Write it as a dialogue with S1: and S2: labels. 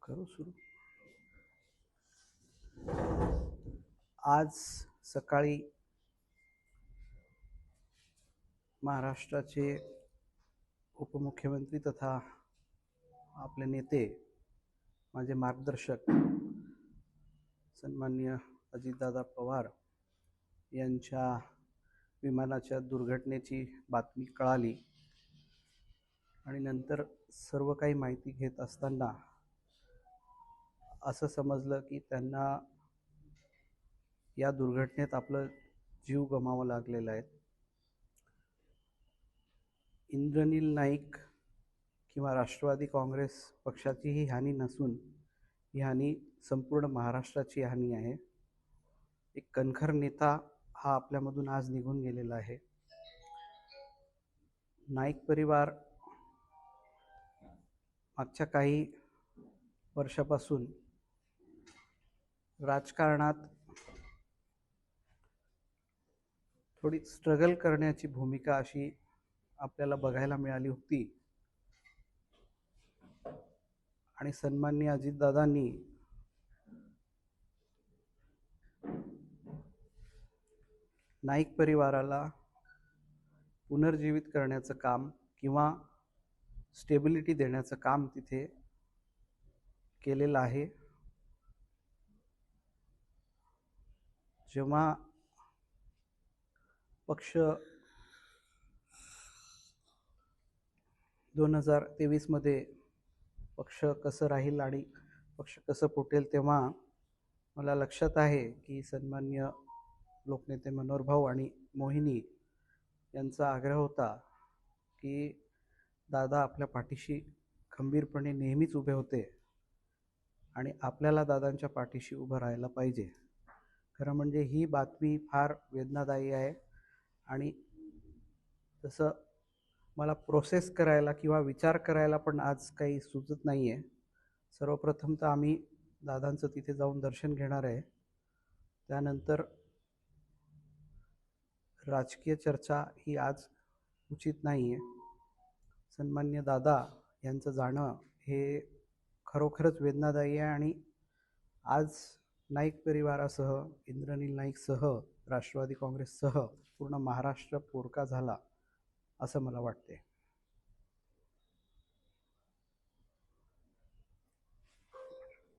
S1: करू सुरू. आज सकाळी महाराष्ट्राचे उपमुख्यमंत्री तथा आपले नेते, माझे मार्गदर्शक सन्माननीय अजितदादा पवार यांच्या विमानाच्या दुर्घटनेची बातमी कळाली आणि नंतर सर्व काही माहिती घेत असताना असं समजलं की त्यांना या दुर्घटनेत आपलं जीव गमावा लागलेला आहे. इंद्रनील नाईक किंवा राष्ट्रवादी काँग्रेस पक्षाची ही हानी नसून ही हानी संपूर्ण महाराष्ट्राची हानी आहे. एक कणखर नेता हा आपल्यामधून आज निघून गेलेला आहे. नाईक परिवार मागच्या काही वर्षापासून राजकारणात थोडी स्ट्रगल करण्याची भूमिका अशी आपल्याला बघायला मिळाली होती आणि सन्माननीय अजितदादांनी नाईक परिवाराला पुनर्जीवित करण्याचं काम किंवा स्टेबिलिटी देण्याचं काम तिथे केलेलं आहे. जेव्हा पक्ष 2023 मध्ये पक्ष कसं राहील आणि पक्ष कसं फुटेल, तेव्हा मला लक्षात आहे की सन्माननीय लोकनेते मनोहर भाऊ आणि मोहिनी यांचा आग्रह होता की दादा आपल्या पाठीशी खंबीरपणे नेहमीच उभे होते आणि आपल्याला दादांच्या पाठीशी उभं राहायला पाहिजे. खरं म्हणजे ही बातमी फार वेदनादायी आहे आणि तसं मला प्रोसेस करायला किंवा विचार करायला पण आज काही सुचत नाही आहे. सर्वप्रथम तर आम्ही दादांचं तिथे जाऊन दर्शन घेणार आहे. त्यानंतर राजकीय चर्चा ही आज उचित नाही आहे. सन्मान्य दादा यांचं जाणं हे खरोखरच वेदनादायी आहे आणि आज नाईक परिवारासह, इंद्रनील नाईकसह, राष्ट्रवादी काँग्रेससह पूर्ण महाराष्ट्र पोरका झाला असं मला वाटते.